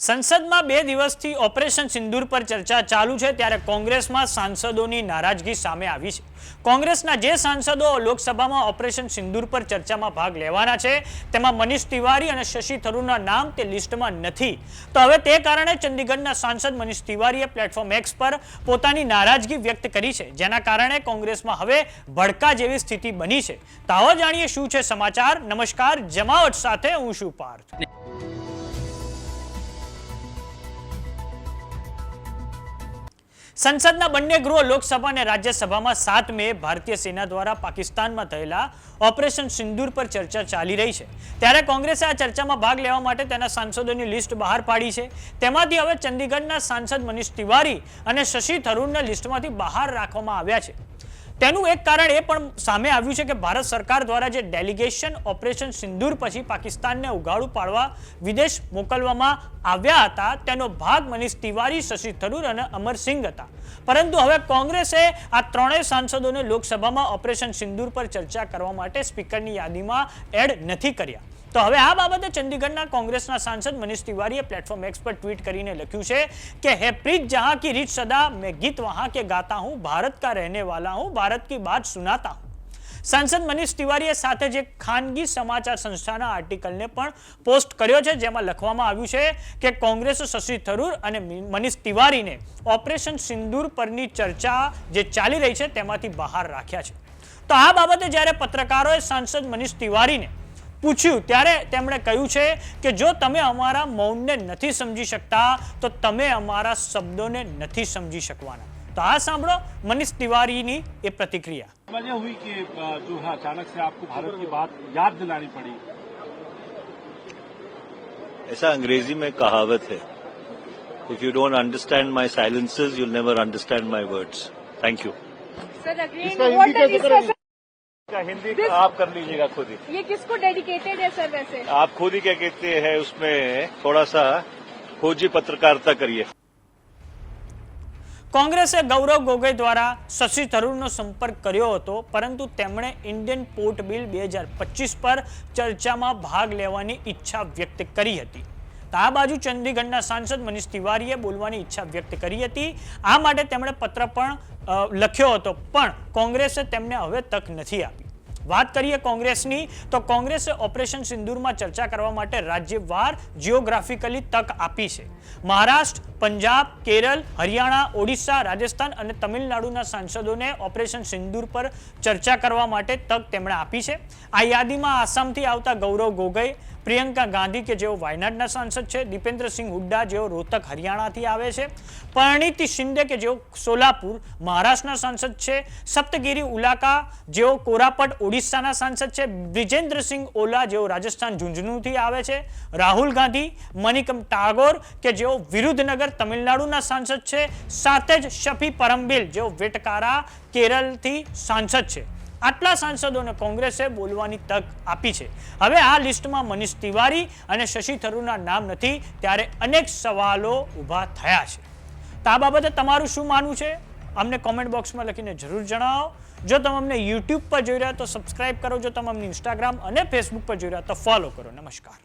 સંસદમાં 2 દિવસથી ઓપરેશન સિંદૂર પર ચર્ચા ચાલુ છે ત્યારે કોંગ્રેસમાં સાંસદોની નારાજગી સામે આવી છે। કોંગ્રેસના જે સાંસદો લોકસભામાં ઓપરેશન સિંદૂર પર ચર્ચામાં ભાગ લેવાના છે તેમાં મનીષ તિવારી અને શશી થરૂરના નામ તે લિસ્ટમાં નથી। તો હવે તે કારણે ચંદીગઢના સાંસદ મનીષ તિવારીએ પ્લેટફોર્મ એક્સ પર પોતાની નારાજગી વ્યક્ત કરી છે, જેના કારણે કોંગ્રેસમાં હવે ભડકા જેવી સ્થિતિ બની છે। તો આવો જાણીએ શું છે સમાચાર। નમસ્કાર, જમાવટ સાથે હું છું પાર્થ। સંસદના બંને ગૃહ લોકસભા અને રાજ્યસભામાં 7 મે ભારતીય સેના દ્વારા પાકિસ્તાનમાં થયેલા ઓપરેશન સિંદૂર પર ચર્ચા ચાલી રહી છે ત્યારે કોંગ્રેસે આ ચર્ચામાં ભાગ લેવા માટે તેના સાંસદોની લિસ્ટ બહાર પાડી છે। તેમાંથી હવે ચંદીગઢના સાંસદ મનીષ તિવારી અને શશી થરૂરના લિસ્ટમાંથી બહાર રાખવામાં આવ્યા છે। તેનું એક કારણ એ પણ સામે આવ્યું છે કે ભારત સરકાર દ્વારા જે ડેલિગેશન ઓપરેશન સિંદૂર પછી પાકિસ્તાનને ઉગાડું પાડવા વિદેશ મોકલવામાં આવ્યા હતા તેનો ભાગ મનીષ તિવારી, શશી થરૂર અને અમરસિંહ હતા, પરંતુ હવે કોંગ્રેસે આ ત્રણેય સાંસદોને લોકસભામાં ઓપરેશન સિંદૂર પર ચર્ચા કરવા માટે સ્પીકરની યાદીમાં એડ નથી કર્યા। તો હવે આ બાબતે ચંદીગઢના કોંગ્રેસના સાંસદ મનીષ તિવારીએ પ્લેટફોર્મ એક્સ પર ટ્વીટ કરીને લખ્યું છે કે હે પ્રીત જहां की रीत सदा मैं गीत वहां के गाता हूं, भारत का रहने वाला हूं, भारत की बात सुनाता हूं। सांसद मनीष तिवारीએ સાથે જ ખાનગી સમાચાર સંસ્થાના આર્ટિકલને પણ પોસ્ટ કર્યો છે, જેમાં લખવામાં આવ્યું છે કે કોંગ્રેસ શશી થરૂર અને મનીષ તિવારીને ઓપરેશન સિંદૂર પરની ચર્ચા જે ચાલી રહી છે તેમાંથી બહાર રાખ્યા છે। તો આ બાબતે જ્યારે પત્રકારોએ સાંસદ મનીષ તિવારીને પૂછ્યું ત્યારે તેમણે કહ્યું છે કે જો તમે અમારા મૌનને નથી સમજી શકતા તો તમે અમારા શબ્દોને નથી સમજી શકવાના। तो आ सांभळो मनीष तिवारी ની એ प्रतिक्रिया। वजह हुई कि जो है अचानक से आपको भारत की बात याद दिलानी पड़ी। ऐसा अंग्रेजी में कहावत है, if you don't understand my silences you will never understand my words. Thank you sir. Again Hindi का आप कर लीजिएगा खुद ही। ये किसको डेडिकेटेड है सर? वैसे आप खुद ही क्या कहते हैं उसमें थोड़ा सा खोजी पत्रकारिता करिए। કોંગ્રેસે ગૌરવ ગોગોઈ દ્વારા શશી થરૂરનો સંપર્ક કર્યો હતો, પરંતુ તેમણે ઇન્ડિયન પોર્ટ બિલ 2025 પર ચર્ચામાં ભાગ લેવાની ઈચ્છા વ્યક્ત કરી હતી। તો આ બાજુ ચંદીગઢના સાંસદ મનીષ તિવારીએ બોલવાની ઈચ્છા વ્યક્ત કરી હતી। આ માટે તેમણે પત્ર પણ લખ્યો હતો, પણ કોંગ્રેસે તેમને હવે તક નથી આપી। વાત કરીએ કોંગ્રેસની તો કોંગ્રેસે ઓપરેશન સિંદૂરમાં ચર્ચા કરવા માટે રાજ્યવાર જીઓગ્રાફિકલી તક આપી છે। મહારાષ્ટ્ર, પંજાબ, કેરળ, હરિયાણા, ઓડિશા, રાજસ્થાન અને તમિલનાડુના સાંસદોને ઓપરેશન સિંદૂર પર ચર્ચા કરવા માટે તક તેમણે આપી છે। આ યાદીમાં આસામથી આવતા ગૌરવ ગોગોઈ, પ્રિયંકા ગાંધી કે જેઓ વાયનાડના સાંસદ છે, દીપેન્દ્રસિંહ હુડ્ડા જેઓ રોહતક હરિયાણાથી આવે છે, પરિણીતિ શિંદે કે જેઓ સોલાપુર મહારાષ્ટ્રના સાંસદ છે, સપ્તગીરી ઉલાકા જેઓ કોરાપટ ઓડિશાના સાંસદ છે, બ્રિજેન્દ્રસિંહ ઓલા જેઓ રાજસ્થાન ઝુંઝુનુથી આવે છે, રાહુલ ગાંધી, મણિકમ ટાગોર કે જેઓ વિરુદ્ધનગર તમિલનાડુના સાંસદ છે, સાથે જ શફી પરમબીલ જેઓ વેટકારા કેરળથી સાંસદ છે। આટલા સાંસદોને કોંગ્રેસે બોલવાની તક આપી છે। હવે આ લિસ્ટમાં મનીષ તિવારી અને શશી થરૂરના નામ નથી, ત્યારે અનેક સવાલો ઊભા થયા છે। તો આ બાબતે તમારું શું માનવું છે અમને કોમેન્ટ બોક્સમાં લખીને જરૂર જણાવો। જો તમે અમને યુટ્યુબ પર જોઈ રહ્યા તો સબસ્ક્રાઇબ કરો, જો તમે અમને ઇન્સ્ટાગ્રામ અને ફેસબુક પર જોઈ રહ્યા તો ફોલો કરો। નમસ્કાર।